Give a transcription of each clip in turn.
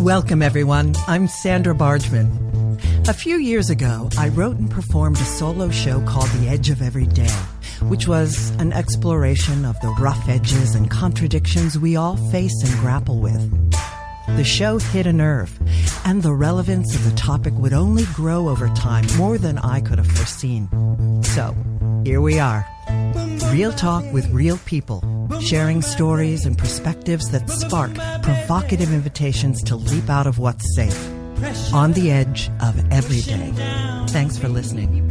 Welcome, everyone. I'm Sandra Bargman. A few years ago, I wrote and performed a solo show called The Edge of Every Day, which was an exploration of the rough edges and contradictions we all face and grapple with. The show hit a nerve, and the relevance of the topic would only grow over time more than I could have foreseen. So, here we are. Real talk with real people, sharing stories and perspectives that spark provocative invitations to leap out of what's safe, on the edge of every day. Thanks for listening.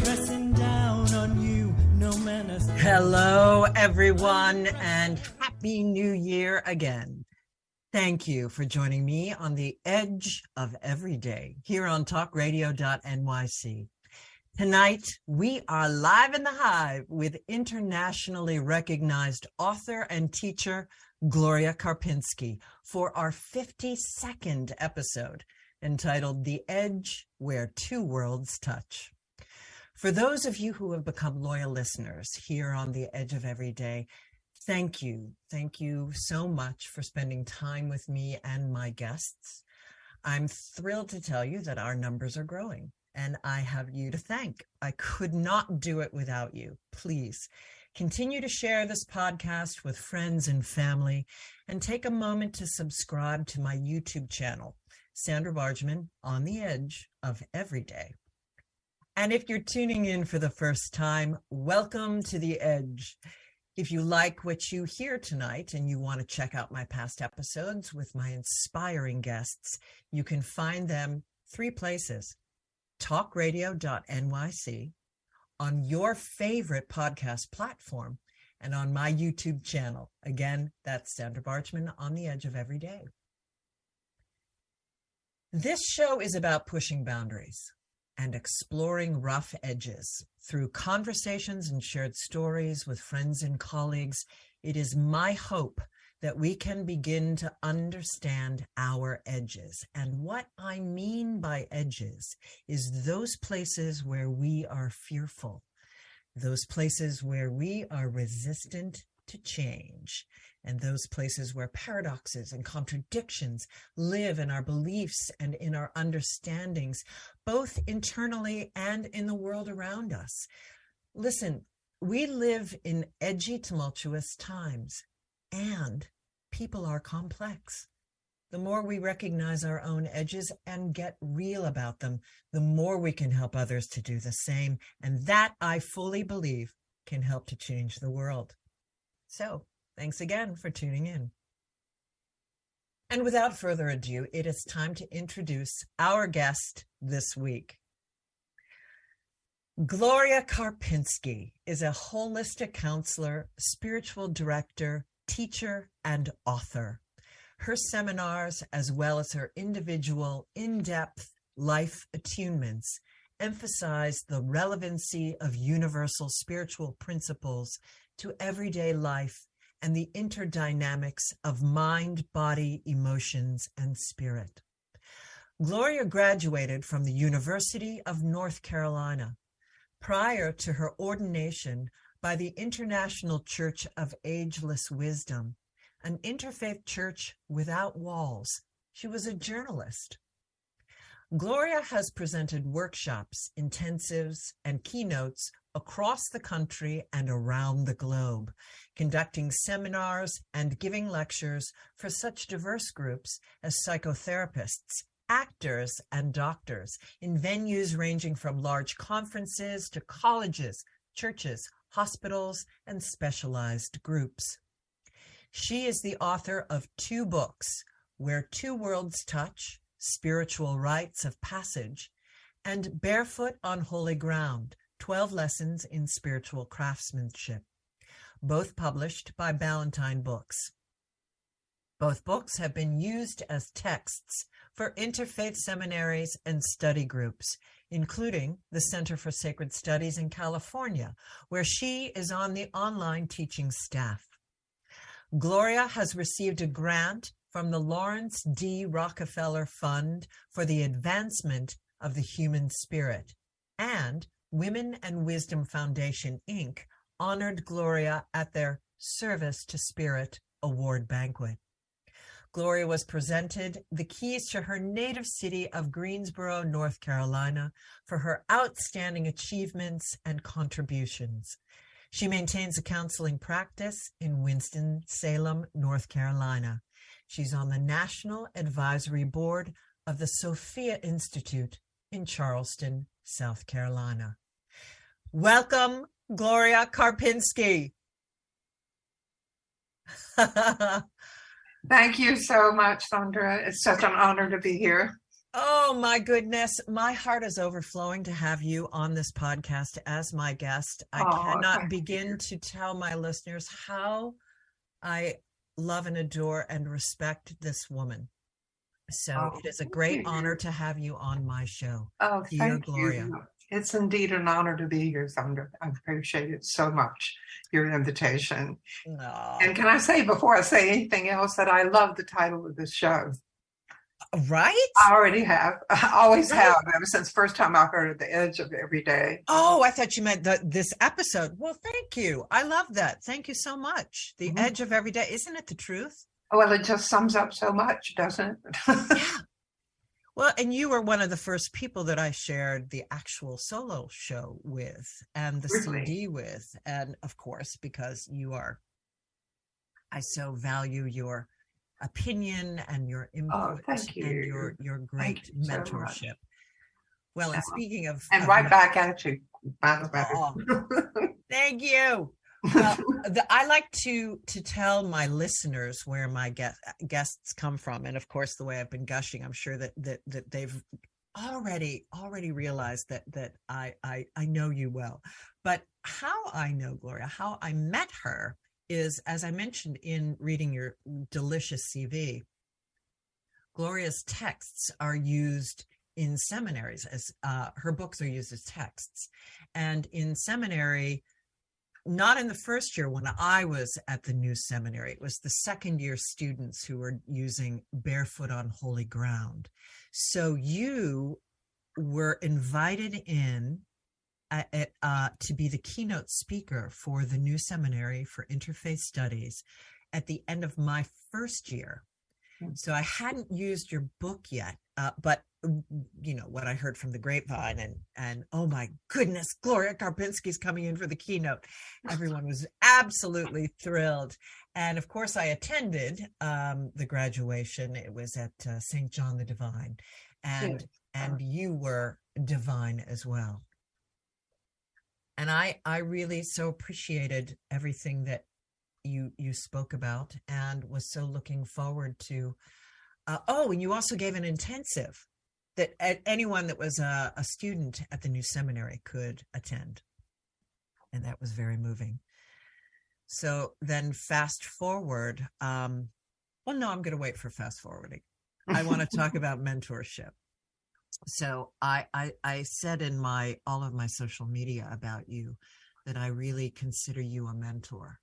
Hello, everyone, and Happy New Year again. Thank you for joining me on the edge of every day here on talkradio.nyc. Tonight, we are live in the hive with internationally recognized author and teacher Gloria Karpinski for our 52nd episode entitled The Edge Where Two Worlds Touch. For those of you who have become loyal listeners here on The Edge of Every Day, thank you. Thank you so much for spending time with me and my guests. I'm thrilled to tell you that our numbers are growing. And I have you to thank. I could not do it without you. Please continue to share this podcast with friends and family, and take a moment to subscribe to my YouTube channel, Sandra Bargman, on the edge of every day. And if you're tuning in for the first time, welcome to The Edge. If you like what you hear tonight and you want to check out my past episodes with my inspiring guests, you can find them three places: talkradio.nyc, on your favorite podcast platform, and on my YouTube channel. Again, that's Sandra Bargman, on the edge of every day. This show is about pushing boundaries and exploring rough edges. Through conversations and shared stories with friends and colleagues, it is my hope that we can begin to understand our edges. And what I mean by edges is those places where we are fearful, those places where we are resistant to change, and those places where paradoxes and contradictions live in our beliefs and in our understandings, both internally and in the world around us. Listen, we live in edgy, tumultuous times, and people are complex. The more we recognize our own edges and get real about them, the more we can help others to do the same. And that, I fully believe, can help to change the world. So, thanks again for tuning in. And without further ado, it is time to introduce our guest this week. Gloria Karpinski is a holistic counselor, spiritual director, teacher, and author. Her seminars, as well as her individual in-depth Life Attunements, emphasize the relevancy of universal spiritual principles to everyday life and the interdynamics of mind, body, emotions, and spirit. Gloria graduated from the University of North Carolina. Prior to her ordination by the International Church of Ageless Wisdom, an interfaith church without walls, she was a journalist. Gloria has presented workshops, intensives, and keynotes across the country and around the globe, conducting seminars and giving lectures for such diverse groups as psychotherapists, actors, and doctors in venues ranging from large conferences to colleges, churches, hospitals, and specialized groups. She is the author of 2 books, Where Two Worlds Touch, Spiritual Rites of Passage, and Barefoot on Holy Ground, 12 Lessons in Spiritual Craftsmanship, both published by Ballantine Books. Both books have been used as texts for interfaith seminaries and study groups, including the Center for Sacred Studies in California, where she is on the online teaching staff. Gloria has received a grant from the Lawrence D. Rockefeller Fund for the Advancement of the Human Spirit, and Women and Wisdom Foundation, Inc. honored Gloria at their Service to Spirit award banquet. Gloria was presented the keys to her native city of Greensboro, North Carolina, for her outstanding achievements and contributions. She maintains a counseling practice in Winston-Salem, North Carolina. She's on the National Advisory Board of the Sophia Institute in Charleston, South Carolina. Welcome, Gloria Karpinski. Thank you so much, Sandra. It's such an honor to be here. Oh, my goodness. My heart is overflowing to have you on this podcast as my guest. I cannot begin to tell my listeners how I love and adore and respect this woman. So it is a great honor to have you on my show. Oh, thank Gloria. you. It's indeed an honor to be here, Sandra. I appreciate it so much, your invitation. Oh. And can I say, before I say anything else, that I love the title of this show. Right? I already have. I always have, ever since the first time I heard of The Edge of Every Day. Oh, I thought you meant this episode. Well, thank you. I love that. Thank you so much. The Edge of Every Day. Isn't it the truth? Well, it just sums up so much, doesn't it? Yeah. Well, and you were one of the first people that I shared the actual solo show with and the CD with. And of course, because I so value your opinion and your input and your great mentorship. So well, and speaking of... And right back at you. Thank you. Well, I like to tell my listeners where my guests come from, and of course, the way I've been gushing, I'm sure that they've already realized that I know you well. But how I know Gloria, how I met her, is, as I mentioned in reading your delicious CV, Gloria's texts are used in seminaries as her books are used as texts, and in seminary. Not in the first year when I was at the new seminary. It was the second year students who were using Barefoot on Holy Ground. So you were invited in to be the keynote speaker for the new seminary for interfaith studies at the end of my first year. So I hadn't used your book yet, but you know what I heard from the grapevine, and oh my goodness, Gloria Karpinski's coming in for the keynote. Everyone was absolutely thrilled, and of course I attended the graduation. It was at St. John the Divine, and you were divine as well. And I really so appreciated everything that you spoke about, and was so looking forward to. And you also gave an intensive that anyone that was a student at the new seminary could attend. And that was very moving. So then fast forward. I'm going to wait for fast forwarding. I want to talk about mentorship. So I said in all of my social media about you that I really consider you a mentor.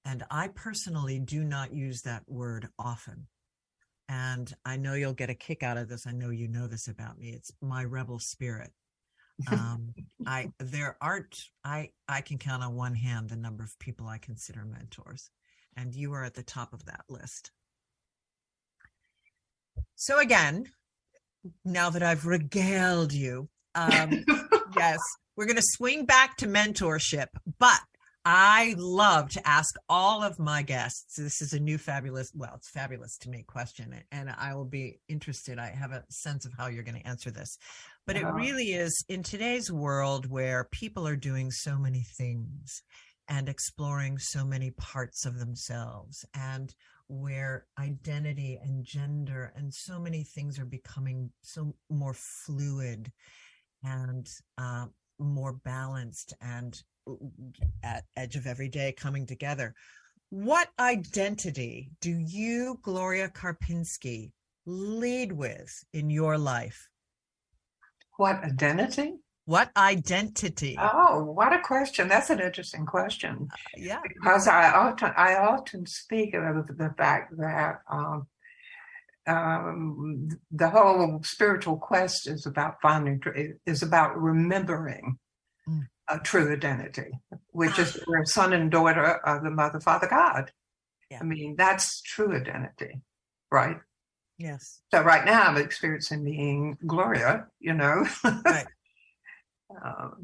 And I personally do not use that word often. And I know you'll get a kick out of this. I know you know this about me. It's my rebel spirit. I can count on one hand the number of people I consider mentors, and you are at the top of that list. So again, now that I've regaled you, yes, we're going to swing back to mentorship, but I love to ask all of my guests, this is a new it's fabulous to me question, and I will be interested. I have a sense of how you're going to answer this, but it really is in today's world where people are doing so many things and exploring so many parts of themselves, and where identity and gender and so many things are becoming so more fluid and more balanced and at edge of every day coming together. What identity do you, Gloria Karpinski, lead with in your life? What identity? What identity? Oh, what a question. That's an interesting question. Yeah. Because I often speak of the fact that the whole spiritual quest is about remembering a true identity, which is we're son and daughter of the Mother, Father, God. Yeah. I mean, that's true identity. right? Yes. So right now I'm experiencing being Gloria, Right.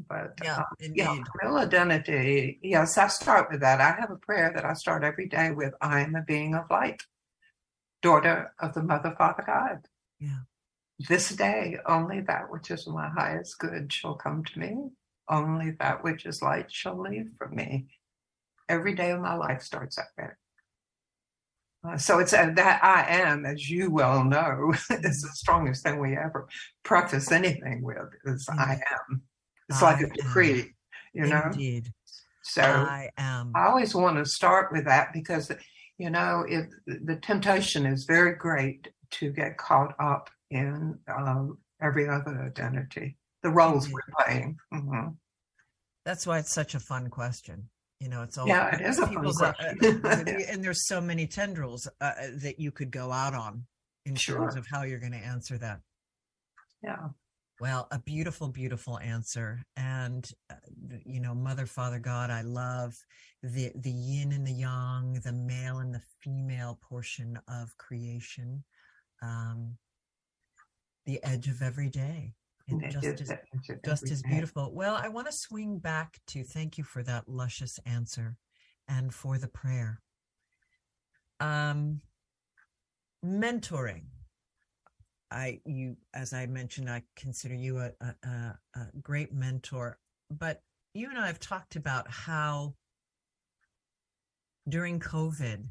But Yeah, indeed. real identity. Yes, I start with that. I have a prayer that I start every day with. I am a being of light, daughter of the Mother, Father, God. Yeah. This day, only that which is my highest good shall come to me. Only that which is light shall leave from me. Every day of my life starts that way. So it's that I am, as you well know, is the strongest thing we ever preface anything with, is I am. It's like a decree, Indeed. So I am. I always want to start with that because, the temptation is very great to get caught up in every other identity, the roles we're playing. Mm-hmm. That's why it's such a fun question. It's all it is a fun question. And there's so many tendrils that you could go out on in terms of how you're going to answer that. Yeah. Well, a beautiful, beautiful answer. And, Mother, Father, God, I love the yin and the yang, the male and the female portion of creation, the edge of every day. Just as beautiful. Well, I want to swing back to thank you for that luscious answer and for the prayer. Mentoring. As I mentioned, I consider you a great mentor, but you and I have talked about how during COVID,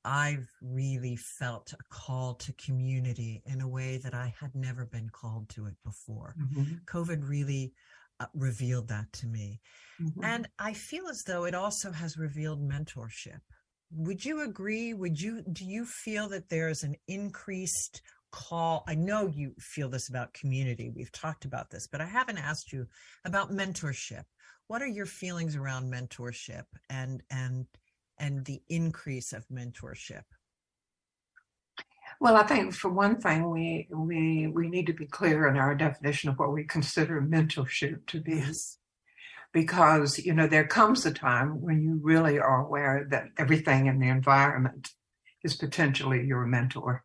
I've really felt a call to community in a way that I had never been called to it before. Mm-hmm. COVID really revealed that to me. Mm-hmm. And I feel as though it also has revealed mentorship. Would you agree? Do you feel that there's an increased call? I know you feel this about community. We've talked about this, but I haven't asked you about mentorship. What are your feelings around mentorship and the increase of mentorship? Well, I think for one thing, we need to be clear in our definition of what we consider mentorship to be. Yes. Because, there comes a time when you really are aware that everything in the environment is potentially your mentor,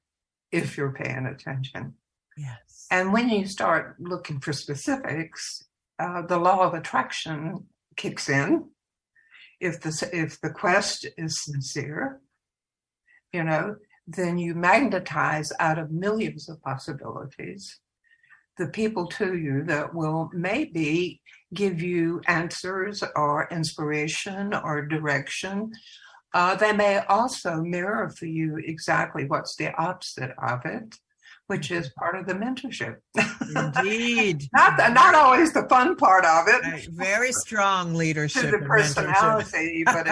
if you're paying attention. Yes. And when you start looking for specifics, the law of attraction kicks in. If the quest is sincere, then you magnetize out of millions of possibilities the people to you that will maybe give you answers or inspiration or direction. They may also mirror for you exactly what's the opposite of it, which is part of the mentorship. Indeed. not always the fun part of it. Right. Very strong leadership. To the personality, but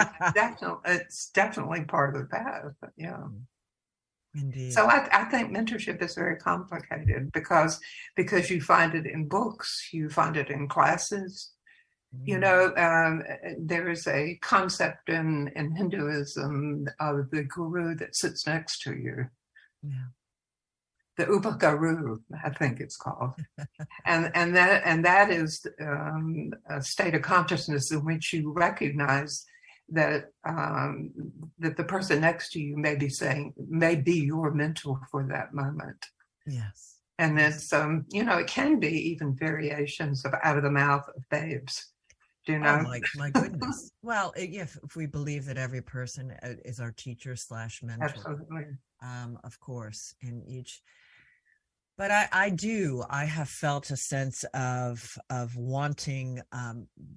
it's definitely part of the path. Yeah. Indeed. So I think mentorship is very complicated because you find it in books, you find it in classes. There is a concept in Hinduism of the guru that sits next to you. Yeah. The Upaguru, I think it's called, and that is a state of consciousness in which you recognize that the person next to you may be your mentor for that moment. Yes. And it's it can be even variations of out of the mouth of babes. Oh my goodness. Well, if we believe that every person is our teacher / mentor. Absolutely. Of course, in each. But I have felt a sense of wanting,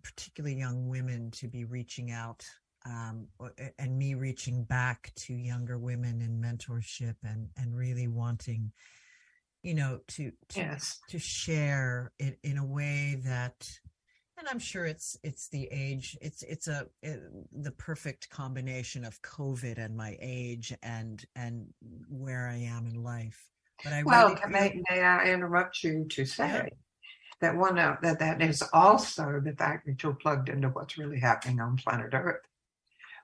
particularly young women, to be reaching out, and me reaching back to younger women in mentorship and really wanting, to share it in a way that, and I'm sure it's the age, it's the perfect combination of COVID and my age and where I am in life. But may I interrupt you to say that that is also the fact that you're plugged into what's really happening on planet Earth.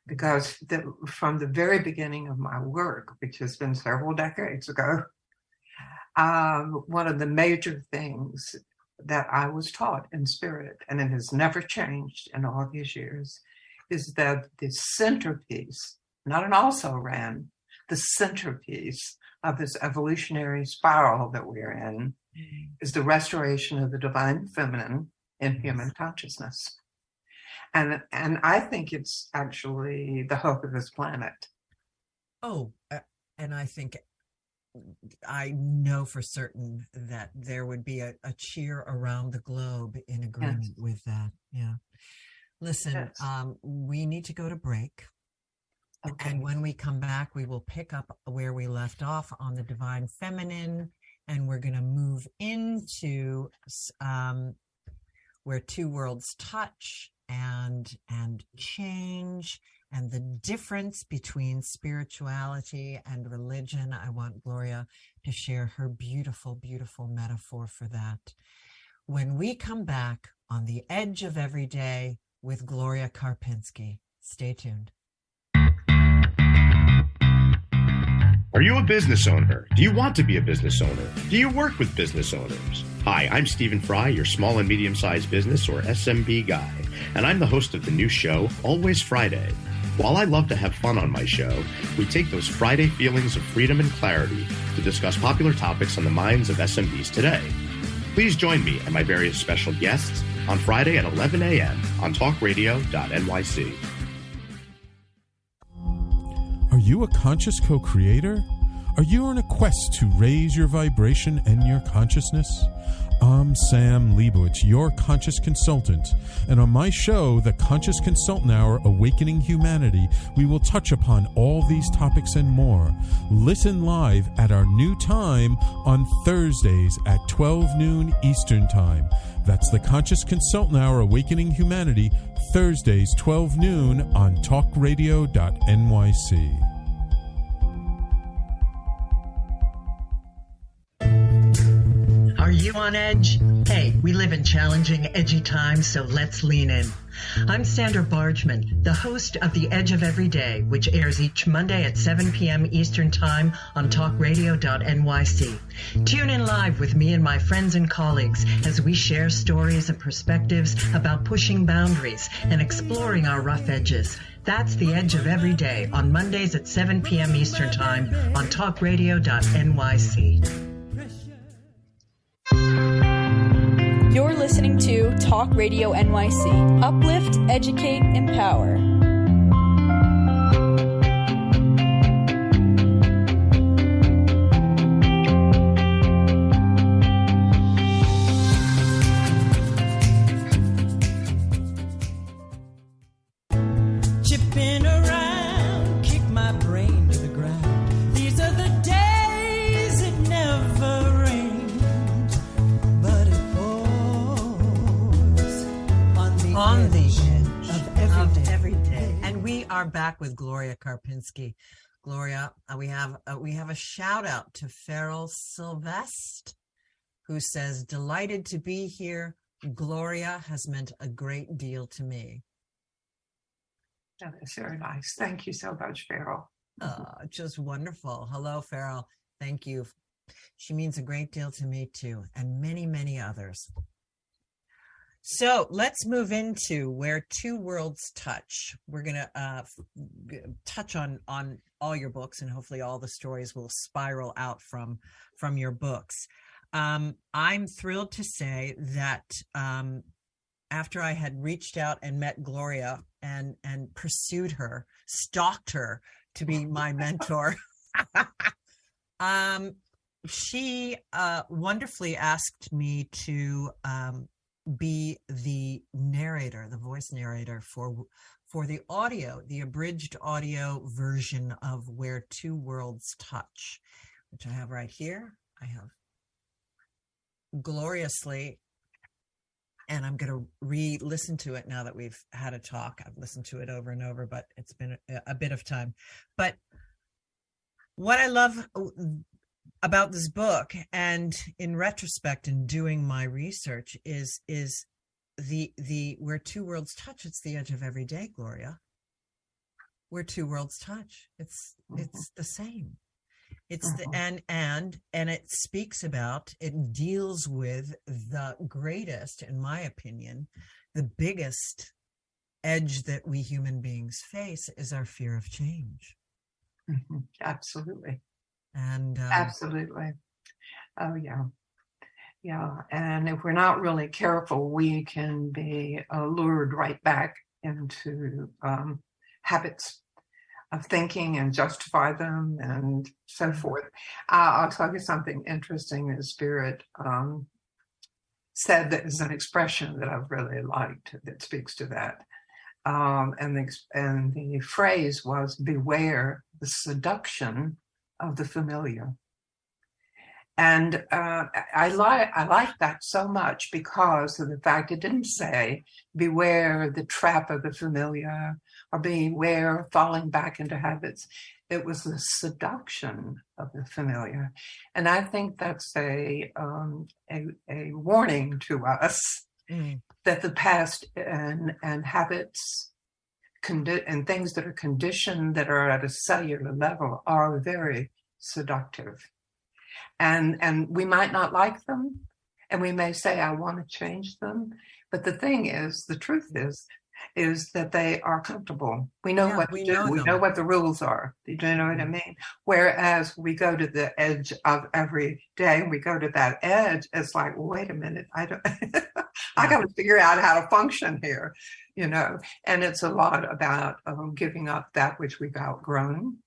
Because from the very beginning of my work, which has been several decades ago, one of the major things that I was taught in Spirit, and it has never changed in all these years, is that the centerpiece, not an also ran, the centerpiece of this evolutionary spiral that we're in is the restoration of the divine feminine in human consciousness. And I think it's actually the hope of this planet. And I know for certain that there would be a cheer around the globe in agreement with that. Yeah. Listen, we need to go to break. Okay. And when we come back, we will pick up where we left off on the divine feminine, and we're going to move into where two worlds touch and change, and the difference between spirituality and religion. I want Gloria to share her beautiful, beautiful metaphor for that. When we come back on The Edge of Everyday with Gloria Karpinski. Stay tuned. Are you a business owner? Do you want to be a business owner? Do you work with business owners? Hi, I'm Stephen Fry, your small and medium-sized business, or SMB guy, and I'm the host of the new show, Always Friday. While I love to have fun on my show, we take those Friday feelings of freedom and clarity to discuss popular topics on the minds of SMBs today. Please join me and my various special guests on Friday at 11 a.m. on talkradio.nyc. Are you a conscious co-creator? Are you on a quest to raise your vibration and your consciousness? I'm Sam Leibowitz, your conscious consultant, and on my show, The Conscious Consultant Hour, Awakening Humanity, we will touch upon all these topics and more. Listen live at our new time on Thursdays at 12 noon Eastern Time. That's The Conscious Consultant Hour, Awakening Humanity, Thursdays, 12 noon on talkradio.nyc. Are you on edge? Hey, we live in challenging, edgy times, so let's lean in. I'm Sandra Bargman, the host of The Edge of Every Day, which airs each Monday at 7 p.m. Eastern Time on talkradio.nyc. Tune in live with me and my friends and colleagues as we share stories and perspectives about pushing boundaries and exploring our rough edges. That's The Edge of Every Day on Mondays at 7 p.m. Eastern Time on talkradio.nyc. You're listening to Talk Radio NYC. Uplift, educate, empower. Chipping around, kick my brain to the ground. These are the days it never rained, but it on the edge of every day. And we are back with Gloria Karpinski. Gloria, we have a shout out to Farrell Sylvester, who says, "Delighted to be here. Gloria has meant a great deal to me." That is very nice. Thank you so much, Farrell. Just wonderful. Hello, Farrell. Thank you. She means a great deal to me too, and many, many others. So let's move into where two worlds touch. We're going to touch on all your books, and hopefully all the stories will spiral out from your books. I'm thrilled to say that after I had reached out and met Gloria and pursued her, stalked her to be my mentor, she wonderfully asked me to be the narrator, the voice narrator for the audio, the abridged audio version of Where Two Worlds Touch, which I have right here. I have gloriously, and I'm going to re-listen to it now that we've had a talk. I've listened to it over and over, but it's been a bit of time. But what I love about this book, and in retrospect and doing my research, is the Where Two Worlds Touch. It's the edge of every day, Gloria. Where two worlds touch, it's the same. It's the and it speaks about, it deals with the greatest, in my opinion, the biggest edge that we human beings face is our fear of change. Absolutely. And Absolutely. Oh, yeah. Yeah. And if we're not really careful, we can be lured right back into habits of thinking and justify them and so forth. I'll tell you something interesting. The Spirit said that is an expression that I've really liked that speaks to that. And the phrase was, beware the seduction of the familiar. And I like that so much because of the fact it didn't say beware the trap of the familiar or beware falling back into habits. It was the seduction of the familiar. And I think that's a warning to us that the past and habits and things that are conditioned that are at a cellular level are very seductive. And we might not like them, and we may say, I want to change them. But the thing is, the truth is that they are comfortable. We know what to do. We know what the rules are. Do you know what I mean? Whereas we go to the edge of every day, and we go to that edge, it's like, well, wait a minute, I got to figure out how to function here, you know. And it's a lot about giving up that which we've outgrown.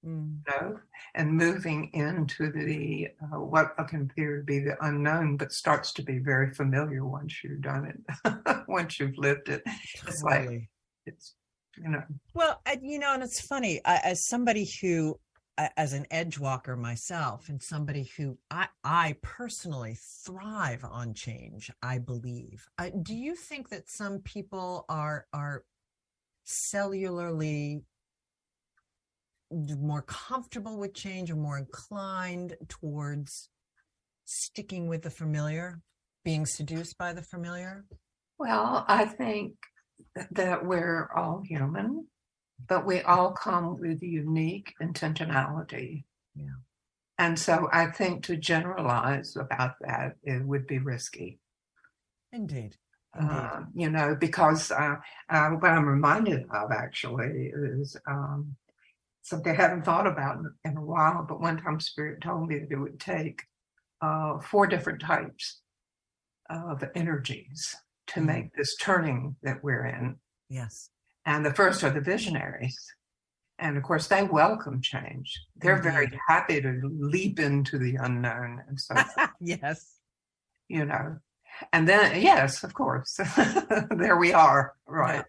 You know, and moving into the what can appear to be the unknown, but starts to be very familiar once you've done it, once you've lived it. It's like, it's, you know. Well, you know, and it's funny, as somebody who, as an edge walker myself, and somebody who I personally thrive on change, I believe. Do you think that some people are cellularly more comfortable with change or more inclined towards sticking with the familiar, being seduced by the familiar? Well, I think that we're all human, but we all come with unique intentionality. Yeah. And so I think to generalize about that, it would be risky. Indeed. You know, because what I'm reminded of actually is something I haven't thought about in a while, but one time Spirit told me that it would take 4 different types of energies to make this turning that we're in. Yes. And the first are the visionaries. And of course, they welcome change. They're very happy to leap into the unknown and so forth. Yes. You know, and then, yes, of course, there we are, right. Yeah.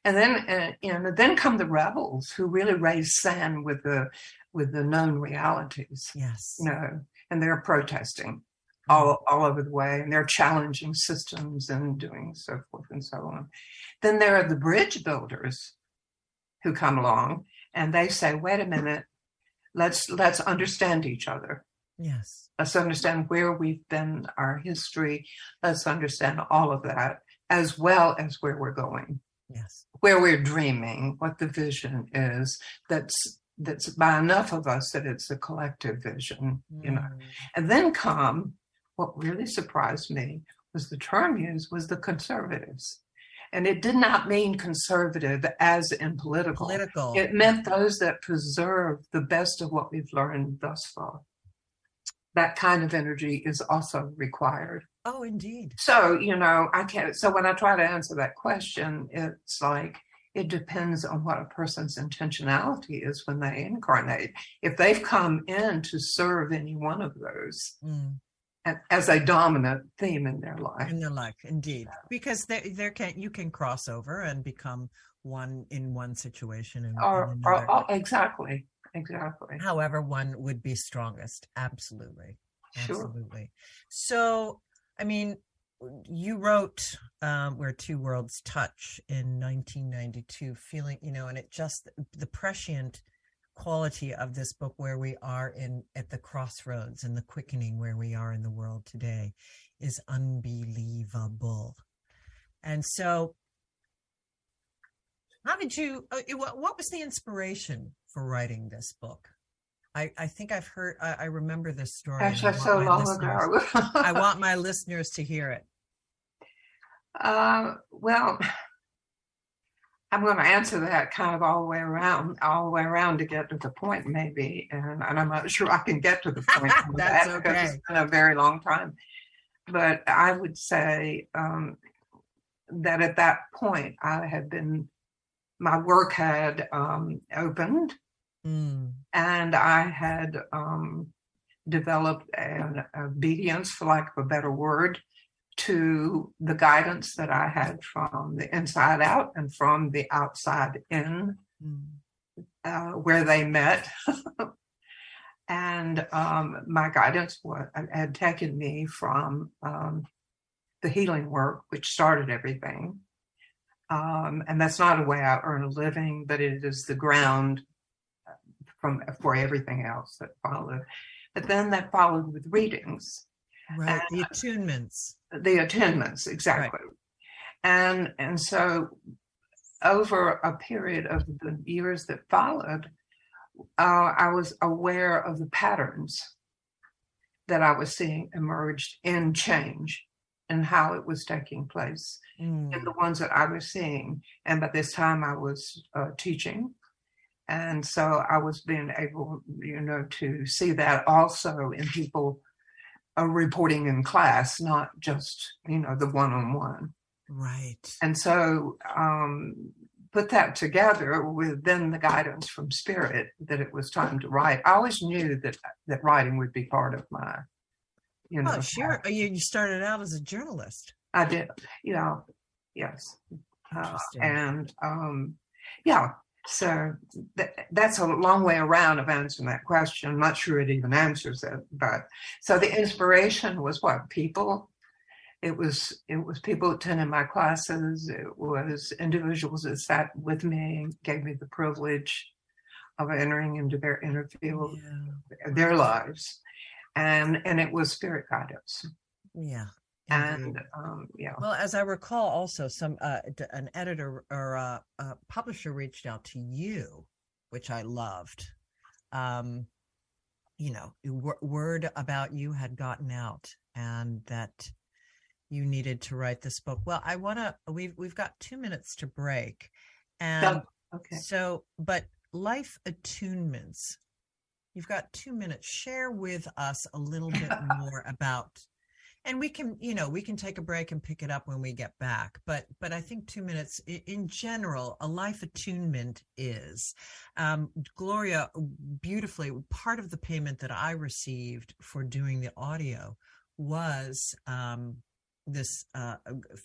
And then, then come the rebels who really raise sand with the known realities. Yes. You know, and they're protesting all over the way, and they're challenging systems and doing so forth and so on. Then there are the bridge builders who come along, and they say, "Wait a minute, let's understand each other. Yes, let's understand where we've been, our history. Let's understand all of that, as well as where we're going." Yes. Where we're dreaming, what the vision is, that's by enough of us that it's a collective vision, you know. And then what really surprised me was the term used was the conservatives. And it did not mean conservative as in political. It meant those that preserve the best of what we've learned thus far. That kind of energy is also required. Oh, indeed. So, you know, so when I try to answer that question, it's like, it depends on what a person's intentionality is when they incarnate. If they've come in to serve any one of those as a dominant theme in their life. Indeed. Because you can cross over and become one in one situation and another. Exactly. However one would be strongest. Absolutely. Sure. Absolutely. So, I mean, you wrote Where Two Worlds Touch in 1992, feeling, you know, and it just, the prescient quality of this book, where we are at the crossroads and the quickening where we are in the world today, is unbelievable. And so how did you, what was the inspiration for writing this book? I think I remember this story. Gosh, that's so long ago. I want my listeners to hear it. Well, I'm going to answer that kind of all the way around to get to the point, maybe. And I'm not sure I can get to the point. That's that okay. Because it's been a very long time. But I would say that at that point, my work had opened, and I had developed an obedience, for lack of a better word, to the guidance that I had from the inside out and from the outside in, where they met. And my guidance had taken me from the healing work, which started everything. And that's not a way I earn a living, but it is the ground for everything else that followed. But then that followed with readings. Right, the attunements. The attunements, exactly. Right. And so over a period of the years that followed, I was aware of the patterns that I was seeing emerged in change and how it was taking place in the ones that I was seeing. And by this time I was teaching. And so I was being able, to see that also in people reporting in class, not just, the one-on-one. Right. And so put that together with then the guidance from Spirit that it was time to write. I always knew that writing would be part of my, Oh, sure. You started out as a journalist. I did, yes. So that's a long way around of answering that question. I'm not sure it even answers it, but so the inspiration was what? People. It was people attending my classes. It was individuals that sat with me and gave me the privilege of entering into their inner field, their lives, and it was Spirit guidance. Yeah. And Well, as I recall, also an editor or a publisher reached out to you, which I loved. Word about you had gotten out, and that you needed to write this book. Well, we've got 2 minutes to break, and but Life Attunements, you've got 2 minutes. Share with us a little bit more about. And we can take a break and pick it up when we get back. But I think 2 minutes in general, a life attunement is, Gloria, beautifully, part of the payment that I received for doing the audio was this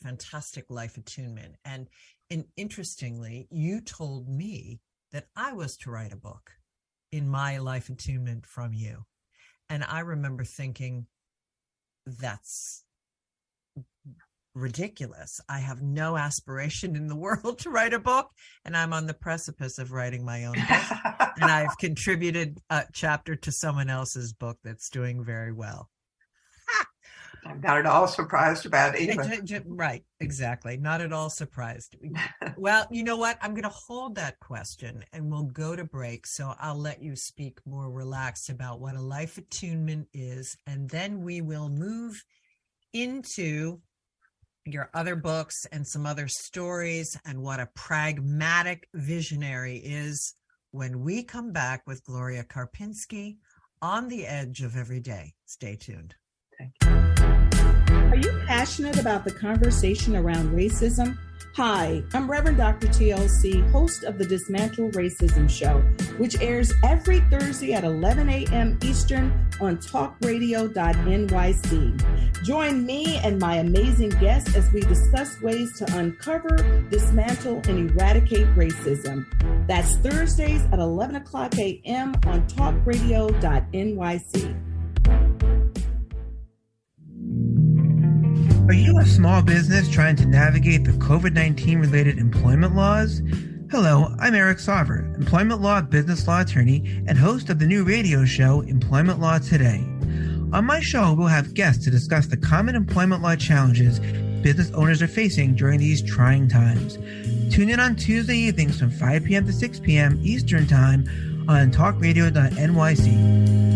fantastic life attunement. And interestingly, you told me that I was to write a book in my life attunement from you. And I remember thinking, that's ridiculous. I have no aspiration in the world to write a book, and I'm on the precipice of writing my own book. And I've contributed a chapter to someone else's book that's doing very well. I'm not at all surprised about it either. Right, exactly. Not at all surprised. Well, you know what? I'm going to hold that question and we'll go to break. So I'll let you speak more relaxed about what a life attunement is. And then we will move into your other books and some other stories and what a pragmatic visionary is when we come back with Gloria Karpinski on the edge of every day. Stay tuned. Thank you. Are you passionate about the conversation around racism? Hi, I'm Reverend Dr. TLC, host of the Dismantle Racism Show, which airs every Thursday at 11 a.m. Eastern on talkradio.nyc. Join me and my amazing guests as we discuss ways to uncover, dismantle, and eradicate racism. That's Thursdays at 11 o'clock a.m. on talkradio.nyc. Are you a small business trying to navigate the COVID-19 related employment laws? Hello, I'm Eric Sauver, employment law, business law attorney, and host of the new radio show, Employment Law Today. On my show, we'll have guests to discuss the common employment law challenges business owners are facing during these trying times. Tune in on Tuesday evenings from 5 p.m. to 6 p.m. Eastern Time on talkradio.nyc.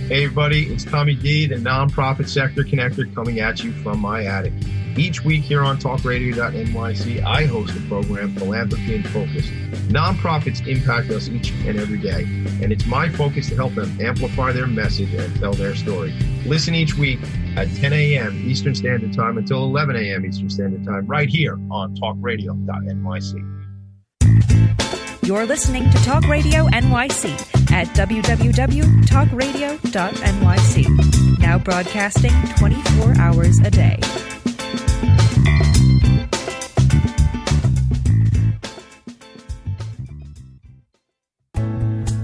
Hey everybody, it's Tommy D, the nonprofit sector connector, coming at you from my attic. Each week here on talkradio.nyc, I host a program, Philanthropy in Focus. Nonprofits impact us each and every day, and it's my focus to help them amplify their message and tell their story. Listen each week at 10 a.m. Eastern Standard Time until 11 a.m. Eastern Standard Time, right here on talkradio.nyc. You're listening to Talk Radio NYC at www.talkradio.nyc. Now broadcasting 24 hours a day.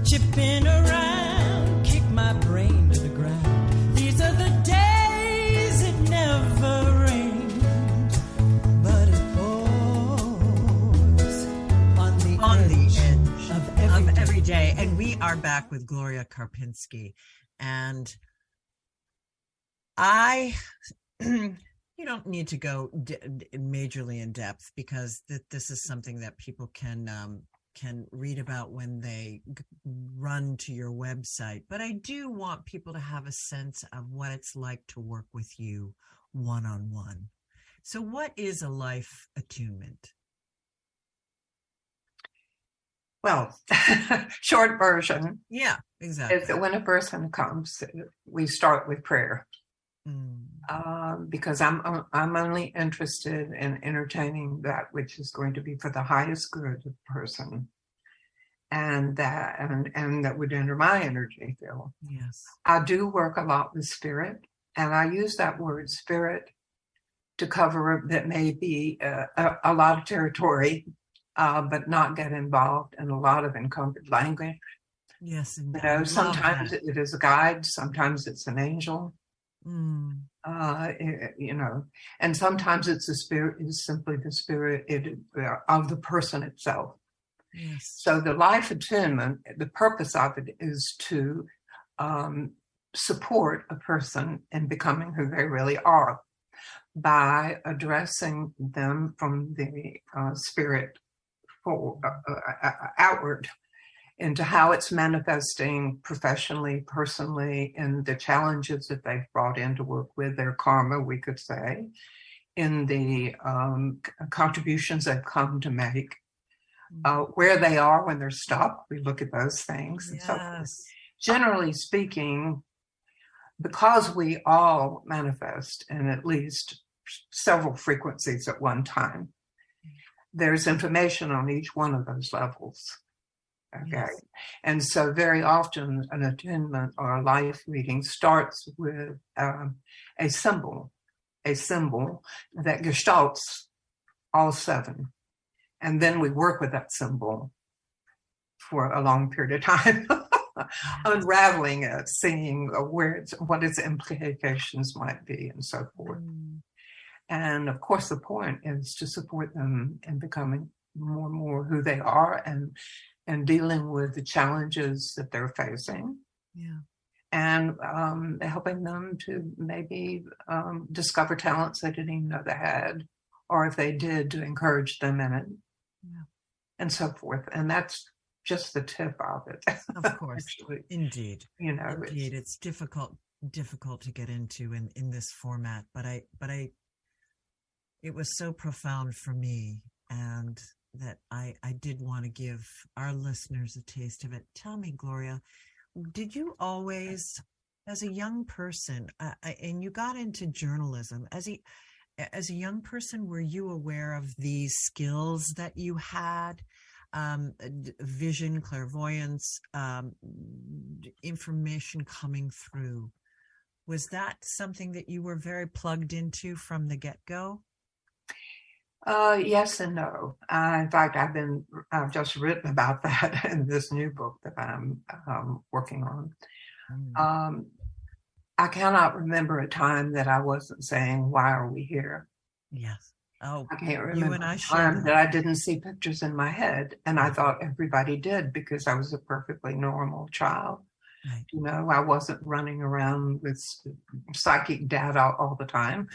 Chipping around, kick my brain to the ground. These are the days it never rained, but it pours on the edge of every day. And we are back with Gloria Karpinski. And you don't need to go majorly in depth, because this is something that people can read about when they run to your website. But I do want people to have a sense of what it's like to work with you one-on-one. So what is a life attunement? Well, short version. Yeah, exactly. Is that when a person comes, we start with prayer. Because I'm only interested in entertaining that which is going to be for the highest good of the person, and that would enter my energy field. Yes, I do work a lot with spirit, and I use that word spirit to cover that may be a lot of territory, but not get involved in a lot of encumbered language. Yes, you know, sometimes it is a guide, sometimes it's an angel. You know, and sometimes it's the spirit, is simply the spirit of the person itself. Yes. So the life attunement, the purpose of it is to support a person in becoming who they really are by addressing them from the spirit outward into how it's manifesting professionally, personally, in the challenges that they've brought in to work with, their karma, we could say, in the contributions they've come to make, where they are when they're stuck. We look at those things. Yes. And so forth. Generally speaking, because we all manifest in at least several frequencies at one time, there's information on each one of those levels. Okay. Yes. And so very often an attunement or a life reading starts with a symbol that gestalts all seven. And then we work with that symbol for a long period of time, unraveling it, seeing what its implications might be, and so forth. And of course, the point is to support them in becoming more and more who they are, and dealing with the challenges that they're facing, and helping them to maybe discover talents they didn't even know they had, or if they did, to encourage them in it, and so forth. And that's just the tip of it. Of course, actually. Indeed. You know, indeed, it's difficult to get into in this format, but it was so profound for me, and that I did want to give our listeners a taste of it. Tell me, Gloria, did you always, as a young person, and you got into journalism, as a young person, were you aware of these skills that you had? Vision, clairvoyance, information coming through. Was that something that you were very plugged into from the get-go? Yes and no. In fact, I've just written about that in this new book that I'm working on. I cannot remember a time that I wasn't saying, "Why are we here?" Yes. Oh, I can't remember you and I a time that I didn't see pictures in my head, and I thought everybody did, because I was a perfectly normal child. Right. You know, I wasn't running around with psychic data all the time,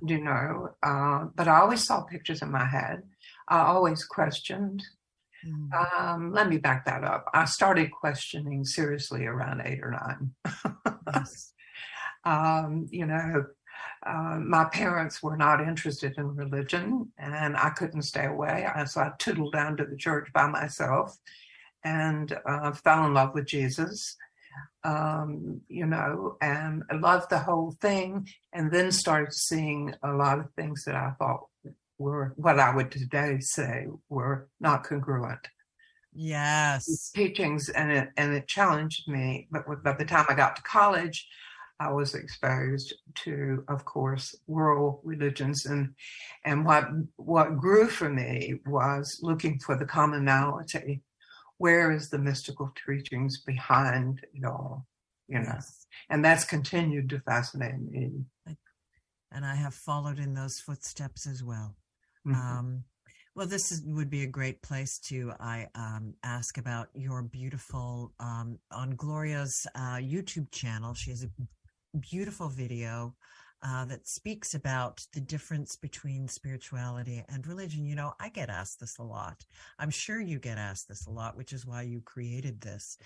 you know, but I always saw pictures in my head. I always questioned. Let me back that up. I started questioning seriously around 8 or 9. Yes. My parents were not interested in religion, and I couldn't stay away. So I tootled down to the church by myself and fell in love with Jesus, and I loved the whole thing, and then started seeing a lot of things that I thought were what I would today say were not congruent. Yes. Teachings, and it challenged me. But by the time I got to college, I was exposed to, of course, world religions, and what grew for me was looking for the commonality. Where is the mystical teachings behind it all? Yes. And that's continued to fascinate me. And I have followed in those footsteps as well. Mm-hmm. Well, this would be a great place to ask about your beautiful, on Gloria's YouTube channel. She has a beautiful video that speaks about the difference between spirituality and religion. I get asked this a lot. I'm sure you get asked this a lot, which is why you created this.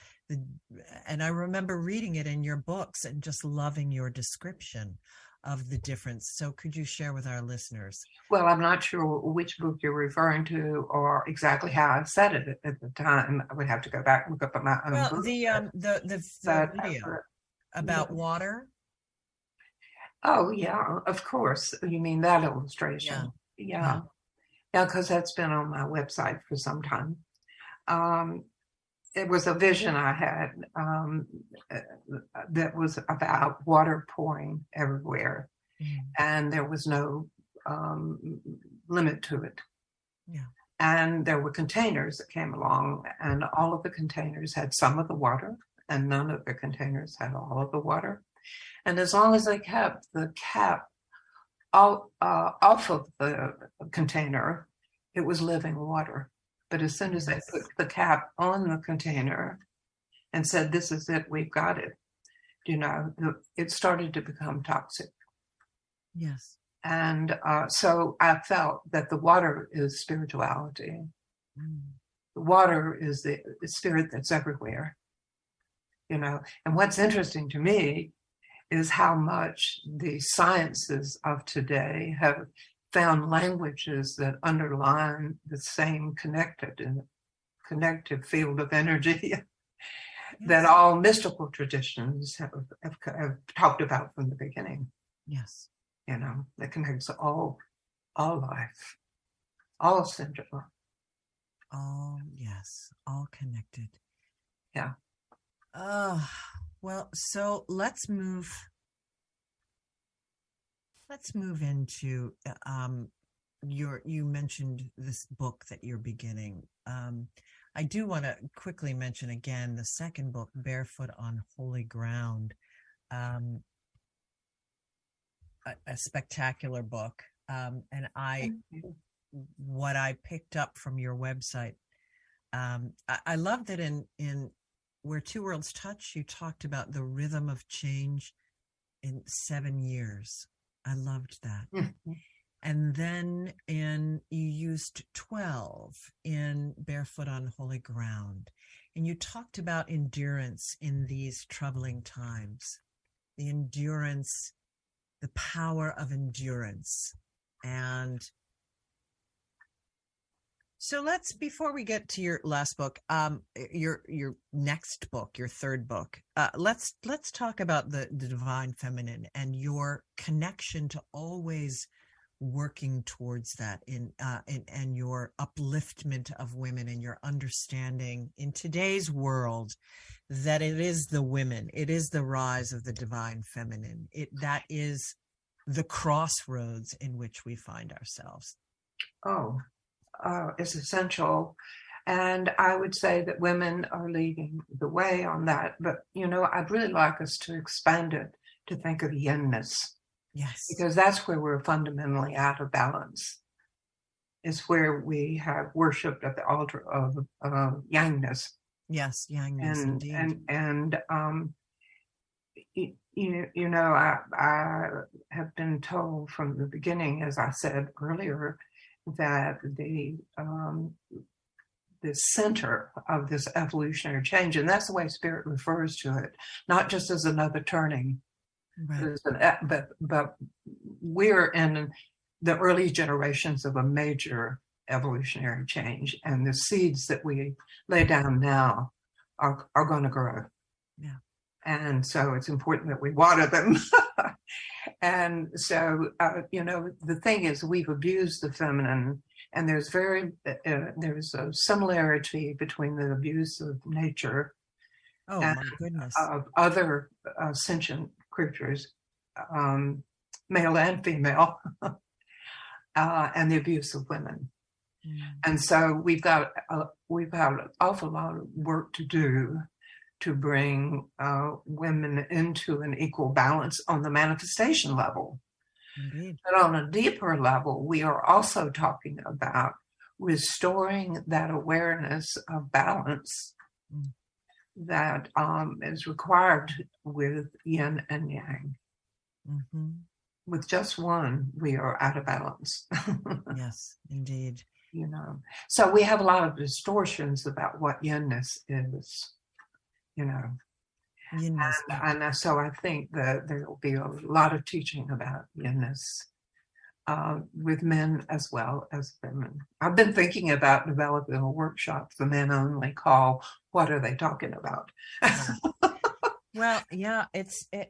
And I remember reading it in your books and just loving your description of the difference. So could you share with our listeners? Well, I'm not sure which book you're referring to or exactly how I said it at the time. I would have to go back and look up at my own book. The video about water. Oh, yeah, of course. You mean that illustration? Yeah, because that's been on my website for some time. It was a vision I had that was about water pouring everywhere, and there was no limit to it. Yeah. And there were containers that came along, and all of the containers had some of the water, and none of the containers had all of the water. And as long as they kept the cap off of the container, it was living water. But as soon as they put the cap on the container and said, "This is it, we've got it," it started to become toxic. Yes. And so I felt that the water is spirituality. The water is the spirit that's everywhere. And what's interesting to me is how much the sciences of today have found languages that underline the same connected field of energy that all mystical traditions have talked about from the beginning. Yes. That connects all life, all syndrome. All, yes, all connected. Yeah. Well, so let's move into you mentioned this book that you're beginning. I do want to quickly mention again the second book, Barefoot on Holy Ground, a spectacular book. And what I picked up from your website, I love that in Where Two Worlds Touch, you talked about the rhythm of change in 7 years. I loved that. Mm-hmm. And then you used 12 in Barefoot on Holy Ground. And you talked about endurance in these troubling times, the endurance, the power of endurance. And so before we get to your last book, your next book, your third book, let's talk about the divine feminine and your connection to always working towards that and your upliftment of women and your understanding in today's world that it is the women, it is the rise of the divine feminine. That is the crossroads in which we find ourselves. Is essential. And I would say that women are leading the way on that. But, I'd really like us to expand it to think of yenness. Yes. Because that's where we're fundamentally out of balance. It's where we have worshipped at the altar of yangness. Yes, yangness, indeed. I have been told from the beginning, as I said earlier, that the center of this evolutionary change. And that's the way Spirit refers to it, not just as another turning, Right. but we're in the early generations of a major evolutionary change, and the seeds that we lay down now are going to grow. Yeah. And so it's important that we water them. And so, the thing is, we've abused the feminine, and there's a similarity between the abuse of nature Oh, and my goodness. of other sentient creatures, male and female, and the abuse of women. And so we've got an awful lot of work to do to bring women into an equal balance on the manifestation level. Indeed. But on a deeper level, we are also talking about restoring that awareness of balance that is required with yin and yang. Mm-hmm. With just one, we are out of balance. Yes, indeed. So we have a lot of distortions about what yinness is, Yinness. And so I think that there will be a lot of teaching about yinness with men as well as women. I've been thinking about developing a workshop for men only called "What Are They Talking About?" Well, yeah, it's a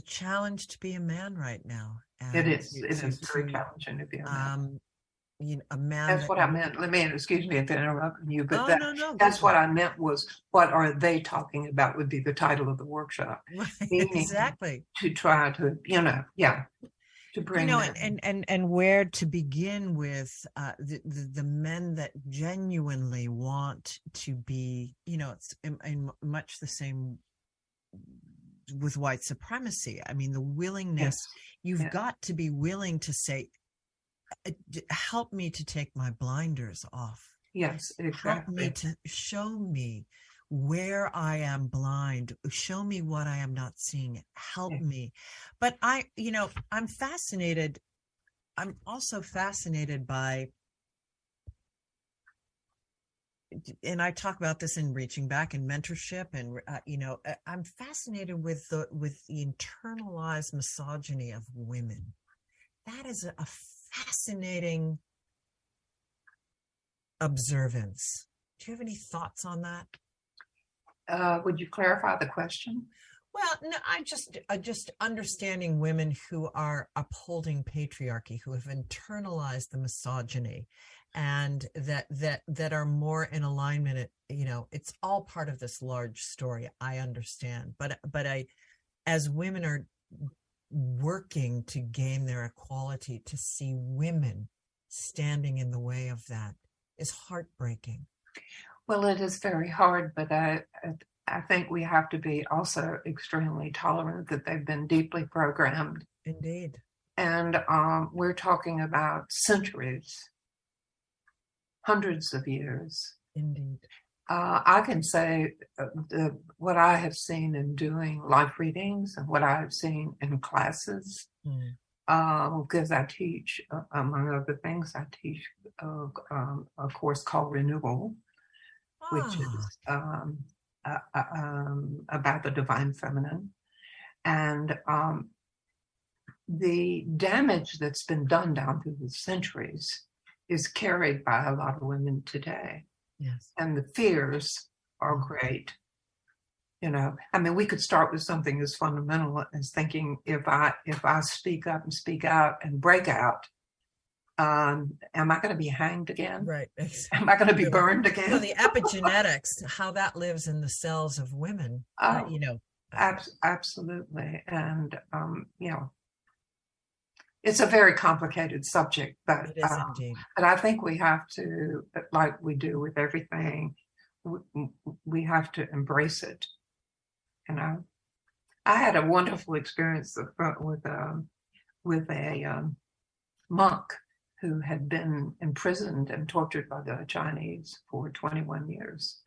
challenge to be a man right now. And it is very challenging to be a man. A man. That's what I meant. Excuse me if I interrupted you, but that's what I meant was, what are they talking about would be the title of the workshop. Exactly. To try to, to bring and where to begin with the men that genuinely want to be, it's in much the same with white supremacy. I mean, the willingness, you've got to be willing to say, help me to take my blinders off. Yes, exactly. Help me to show me where I am blind. Show me what I am not seeing. Help me. But I'm fascinated. I'm also fascinated by, and I talk about this in Reaching Back and mentorship, and I'm fascinated with the internalized misogyny of women. That is a fascinating observance. Do you have any thoughts on that? Would you clarify the question? Well, no, I'm just understanding women who are upholding patriarchy, who have internalized the misogyny, and that are more in alignment. It's all part of this large story. I understand, but as women are working to gain their equality, to see women standing in the way of that is heartbreaking. Well, it is very hard, but I think we have to be also extremely tolerant that they've been deeply programmed. Indeed. And we're talking about centuries, hundreds of years. Indeed. I can say what I have seen in doing life readings and what I have seen in classes, because I teach, among other things, I teach a course called Renewal, which is about the divine feminine. And the damage that's been done down through the centuries is carried by a lot of women today. Yes. And the fears are great. We could start with something as fundamental as thinking, if I speak up and speak out and break out, am I going to be hanged again? Right. Exactly. Am I going to be burned again? So the epigenetics, how that lives in the cells of women, absolutely. And, it's a very complicated subject, but it is indeed. But I think we have to, like we do with everything, we have to embrace it. I had a wonderful experience with a monk who had been imprisoned and tortured by the Chinese for 21 years.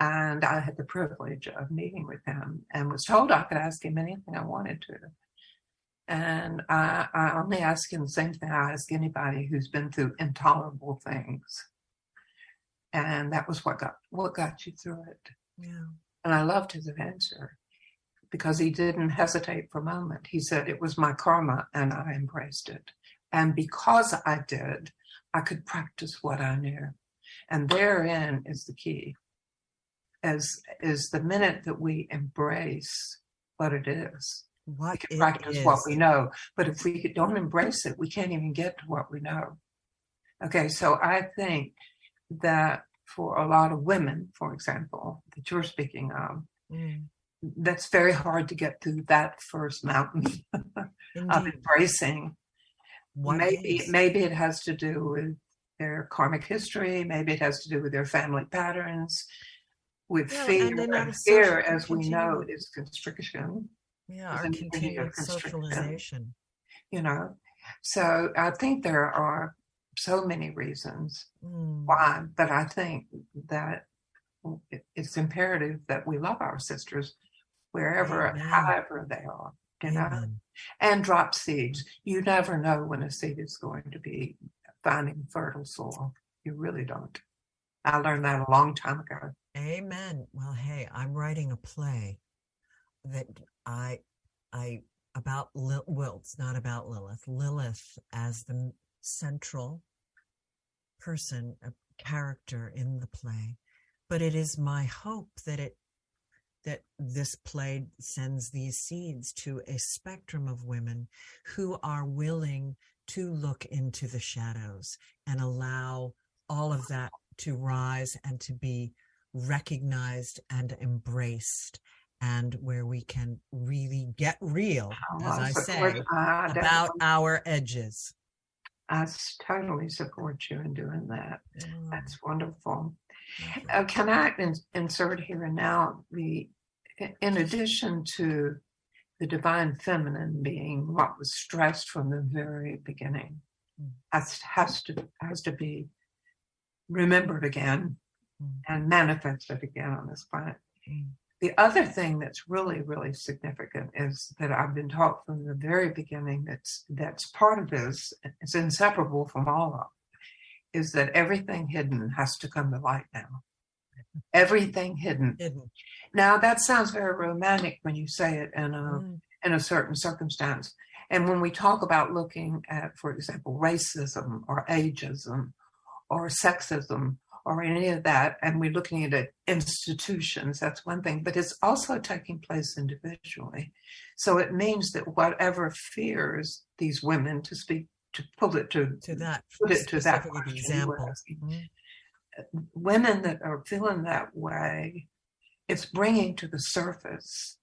And I had the privilege of meeting with him and was told I could ask him anything I wanted to. And I only ask him the same thing I ask anybody who's been through intolerable things. And that was what got you through it. Yeah. And I loved his answer because he didn't hesitate for a moment. He said, it was my karma and I embraced it. And because I did, I could practice what I knew. And therein is the key, is the minute that we embrace what it is. We can practice what we know. But if we don't embrace it, we can't even get to what we know. Okay, so I think that for a lot of women, for example, that you're speaking of, that's very hard to get through that first mountain of embracing. Maybe it has to do with their karmic history. Maybe it has to do with their family patterns, with fear. And fear, as we know, is constriction. Yeah, our continued socialization. You know, so I think there are so many reasons why, but I think that it's imperative that we love our sisters wherever and however they are, you know, and drop seeds. You never know when a seed is going to be finding fertile soil. You really don't. I learned that a long time ago. Amen. Well, hey, I'm writing a play that it's not about Lilith. Lilith as the central person, a character in the play. But it is my hope that this play sends these seeds to a spectrum of women who are willing to look into the shadows and allow all of that to rise and to be recognized and embraced, and where we can really get real, as I say, about our edges. I totally support you in doing that. That's wonderful. Can I insert here and now, in addition to the divine feminine being what was stressed from the very beginning, has to be remembered again and manifested again on this planet. The other thing that's really, really significant is that I've been taught from the very beginning that's part of this, it's inseparable from all of it, is that everything hidden has to come to light now. Everything hidden. Now, that sounds very romantic when you say it in a certain circumstance. And when we talk about looking at, for example, racism or ageism or sexism or any of that, and we're looking at institutions, that's one thing, but it's also taking place individually. So it means that whatever fears these women, to put it to that example, women that are feeling that way, it's bringing to the surface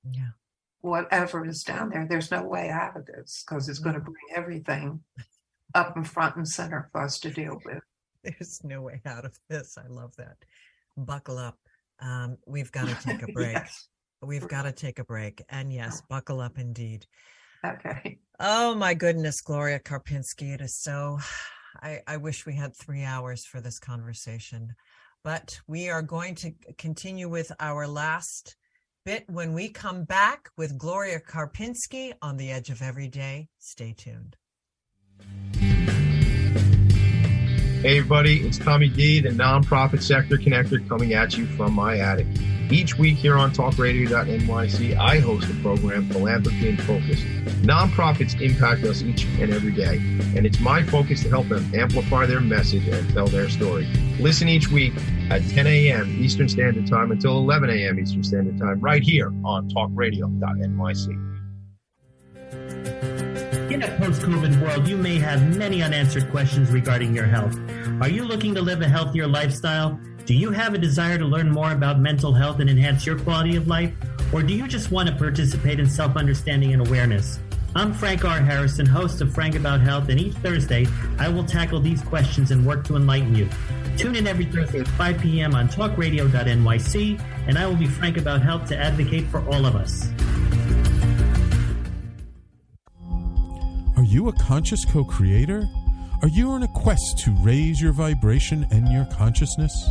whatever is down there. There's no way out of this because it's going to bring everything up in front and center for us to deal with. There's no way out of this. I love that. Buckle up. We've got to take a break. Yes. We've got to take a break. And yes, buckle up indeed. Okay. Oh my goodness, Gloria Karpinski. It is so, I wish we had 3 hours for this conversation, but we are going to continue with our last bit when we come back with Gloria Karpinski on the Edge of Everyday. Stay tuned. Hey everybody, it's Tommy D, the nonprofit sector connector, coming at you from my attic. Each week here on talkradio.nyc, I host a program, Philanthropy in Focus. Nonprofits impact us each and every day, and it's my focus to help them amplify their message and tell their story. Listen each week at 10 a.m. Eastern Standard Time until 11 a.m. Eastern Standard Time, right here on talkradio.nyc. In a post-COVID world, you may have many unanswered questions regarding your health. Are you looking to live a healthier lifestyle? Do you have a desire to learn more about mental health and enhance your quality of life? Or do you just want to participate in self-understanding and awareness? I'm Frank R. Harrison, host of Frank About Health, and each Thursday, I will tackle these questions and work to enlighten you. Tune in every Thursday at 5 p.m. on talkradio.nyc, and I will be Frank About Health to advocate for all of us. Are you a conscious co-creator? Are you on a quest to raise your vibration and your consciousness?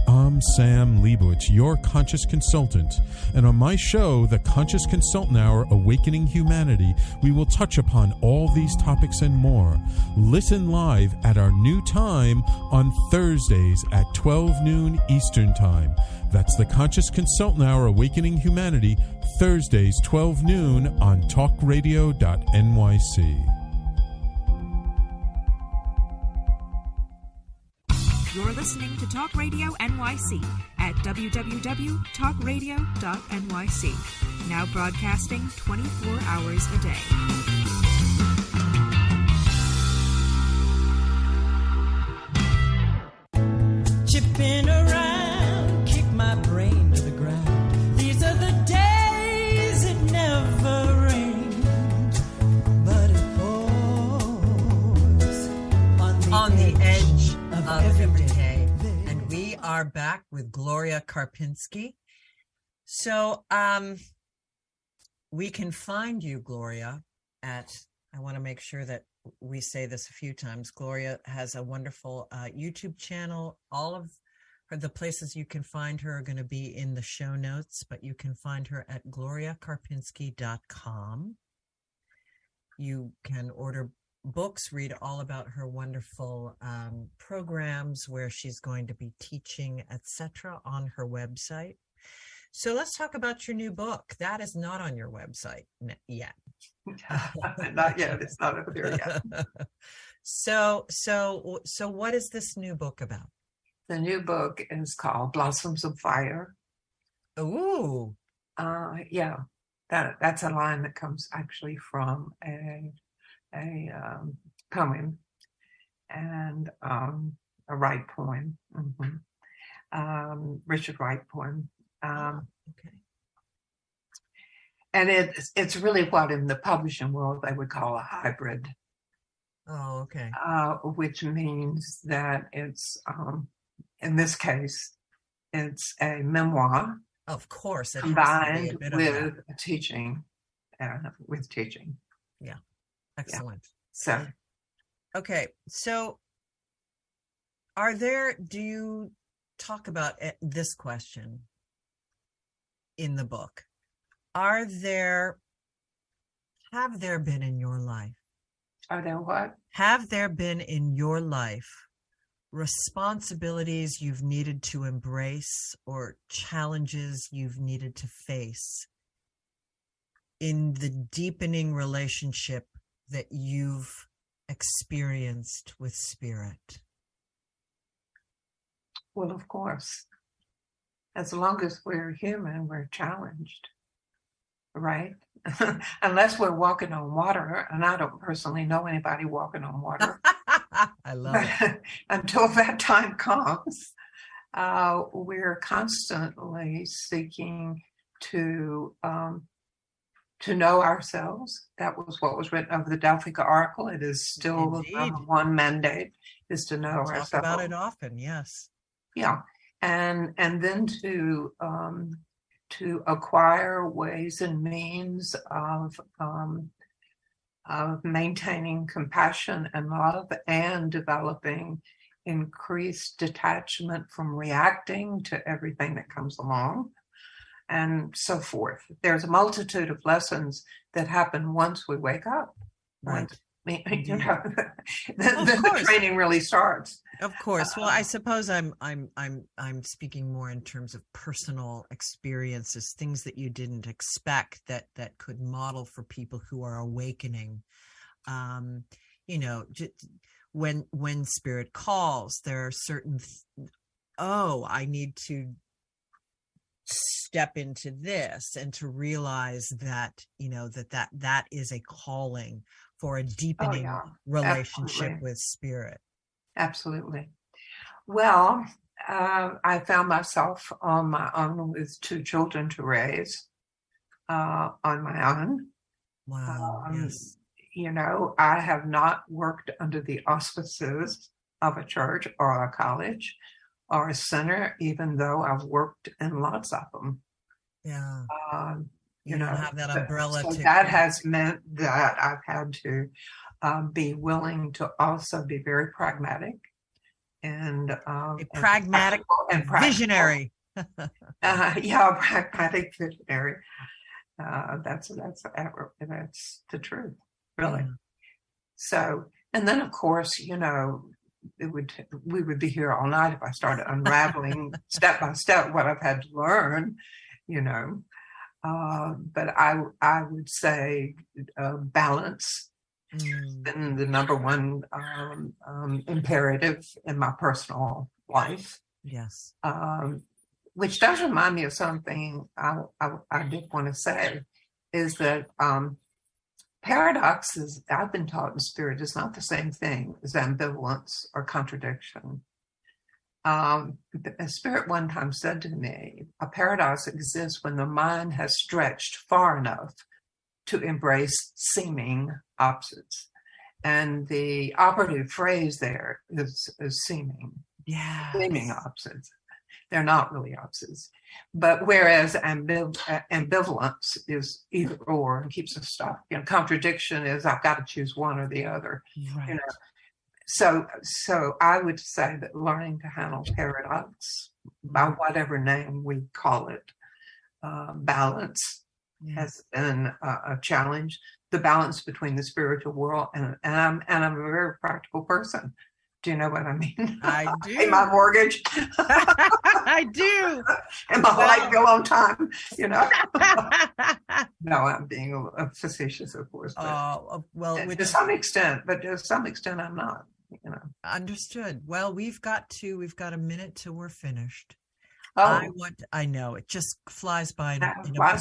I'm Sam Leibowitz, your conscious consultant, and on my show, The Conscious Consultant Hour, Awakening Humanity, we will touch upon all these topics and more. Listen live at our new time on Thursdays at 12 noon Eastern Time. That's The Conscious Consultant Hour, Awakening Humanity, Thursdays 12 noon on talkradio.nyc. You're listening to Talk Radio NYC at www.talkradio.nyc. Now broadcasting 24 hours a day. Chipping around, kick my brain to the ground. These are the days it never rained, but it pours on the edge of every day. And we are back with Gloria Karpinski. So we can find you, Gloria, at, I want to make sure that we say this a few times, Gloria has a wonderful YouTube channel. All of the places you can find her are going to be in the show notes, but you can find her at gloriakarpinski.com. You can order books, read all about her wonderful programs where she's going to be teaching, etc., on her website. So let's talk about your new book. That is not on your website yet. Not yet. It's not up there yet. So what is this new book about? The new book is called Blossoms of Fire. Ooh. Yeah. That's a line that comes actually from a poem and a Wright poem. Mm-hmm. Richard Wright poem. Okay. And it's really what in the publishing world they would call a hybrid. Oh, okay. Which means that it's, in this case, it's a memoir. Of course, it combined has to be a bit with teaching. With teaching. Yeah. Excellent. Yeah. So, okay. So, do you talk about this question in the book? Have there been in your life? Are there what? Have there been in your life responsibilities you've needed to embrace or challenges you've needed to face in the deepening relationship that you've experienced with Spirit? Well, of course. As long as we're human, we're challenged, right? Unless we're walking on water, and I don't personally know anybody walking on water. I love it. Until that time comes, we're constantly seeking to know ourselves. That was what was written of the Delphic Oracle. It is still the one mandate, is to know ourselves. Talk about it often, yes. Yeah. And then to acquire ways and means of maintaining compassion and love and developing increased detachment from reacting to everything that comes along and so forth. There's a multitude of lessons that happen once we wake up. Right. The training really starts. Of course. Well, I suppose I'm speaking more in terms of personal experiences, things that you didn't expect that could model for people who are awakening. When Spirit calls, there are certain. I need to step into this and to realize that that is a calling for a deepening relationship with Spirit. Absolutely. Well, I found myself on my own with 2 children to raise on my own. Wow. Yes. I have not worked under the auspices of a church or a college or a center, even though I've worked in lots of them. Yeah. You don't have that umbrella. So that has meant that I've had to be willing to also be very pragmatic and a pragmatic and visionary. Pragmatic visionary. That's the truth, really. Yeah. So, and then of course, we would be here all night if I started unraveling step by step what I've had to learn, but I would say balance has been the number one imperative in my personal life. Yes. Which does remind me of something I did want to say, is that paradoxes, I've been taught in Spirit, is not the same thing as ambivalence or contradiction. Spirit one time said to me, a paradox exists when the mind has stretched far enough to embrace seeming opposites. And the operative phrase there is seeming. Yeah. Seeming opposites. They're not really opposites. But whereas ambivalence is either or and keeps us stuck. Contradiction is I've got to choose one or the other. Right. So I would say that learning to handle paradox, by whatever name we call it, balance, has been a challenge. The balance between the spiritual world and I'm a very practical person. Do you know what I mean? I do. Pay my mortgage. I do. And my light bill on time, No, I'm being facetious, of course. To some extent, I'm not, Understood. Well, we've got a minute till we're finished. Oh. I know it just flies by in a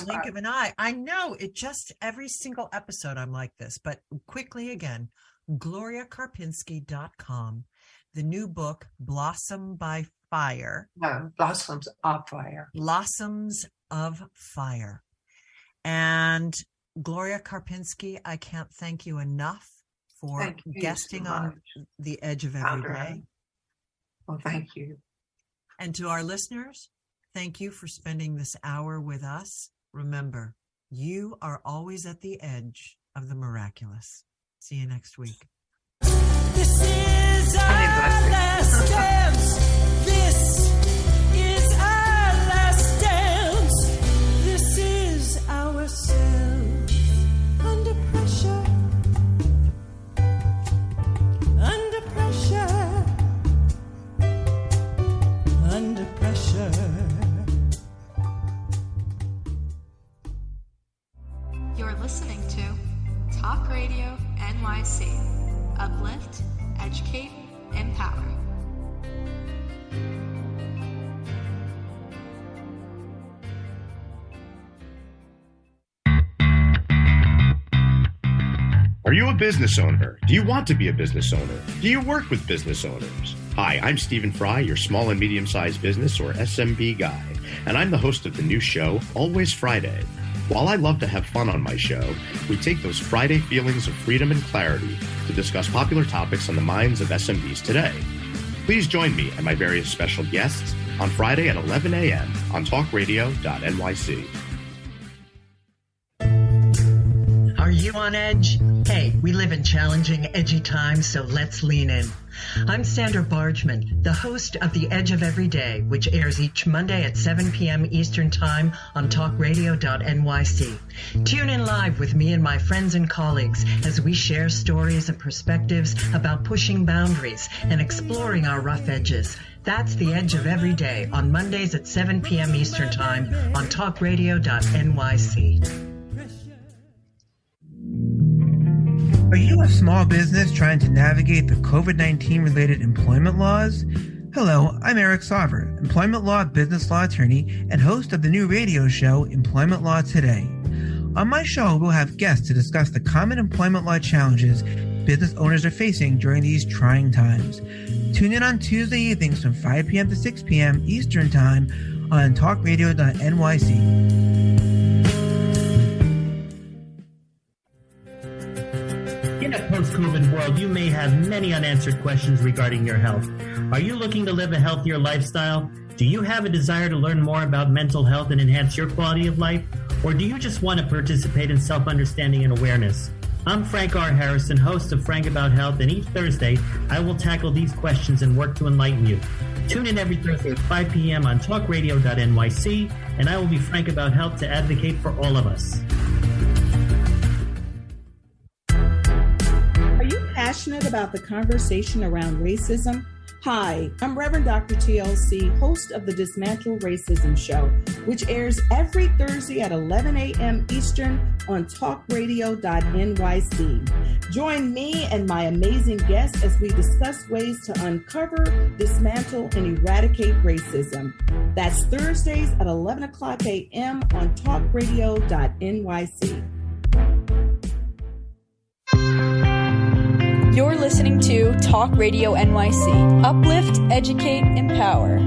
blink of an eye. I know it just every single episode I'm like this, but quickly again, GloriaKarpinski.com, the new book, Blossom by Fire. No, Blossoms of Fire. Blossoms of Fire. And Gloria Karpinski, I can't thank you enough for guesting on The Edge of Every Day. Well, thank you. And to our listeners, thank you for spending this hour with us. Remember, you are always at the edge of the miraculous. See you next week. This is our last dance. This is our last dance. This is ourselves under pressure. Under pressure. Under pressure. You're listening to Talk Radio NYC. Uplift, educate, empower. Are you a business owner? Do you want to be a business owner? Do you work with business owners? Hi, I'm Stephen Fry, your small and medium-sized business or SMB guy, and I'm the host of the new show, Always Friday. While I love to have fun on my show, we take those Friday feelings of freedom and clarity to discuss popular topics on the minds of SMBs today. Please join me and my various special guests on Friday at 11 a.m. on talkradio.nyc. Are you on edge? Hey, we live in challenging, edgy times, so let's lean in. I'm Sandra Bargeman, the host of The Edge of Every Day, which airs each Monday at 7 p.m. Eastern Time on talkradio.nyc. Tune in live with me and my friends and colleagues as we share stories and perspectives about pushing boundaries and exploring our rough edges. That's The Edge of Every Day on Mondays at 7 p.m. Eastern Time on talkradio.nyc. Are you a small business trying to navigate the COVID-19 related employment laws? Hello, I'm Eric Sauver, employment law, business law attorney, and host of the new radio show, Employment Law Today. On my show, we'll have guests to discuss the common employment law challenges business owners are facing during these trying times. Tune in on Tuesday evenings from 5 p.m. to 6 p.m. Eastern Time on talkradio.nyc. In a post-COVID world, you may have many unanswered questions regarding your health. Are you looking to live a healthier lifestyle? Do you have a desire to learn more about mental health and enhance your quality of life? Or do you just want to participate in self-understanding and awareness? I'm Frank R. Harrison, host of Frank About Health, and each Thursday I will tackle these questions and work to enlighten you. Tune in every Thursday at 5 p.m. on talkradio.nyc, and I will be frank about health to advocate for all of us. Are you passionate about the conversation around racism? Hi, I'm Reverend Dr. TLC, host of the Dismantle Racism Show, which airs every Thursday at 11 a.m. Eastern on talkradio.nyc. Join me and my amazing guests as we discuss ways to uncover, dismantle, and eradicate racism. That's Thursdays at 11 o'clock a.m. on talkradio.nyc. You're listening to Talk Radio NYC. Uplift, educate, empower.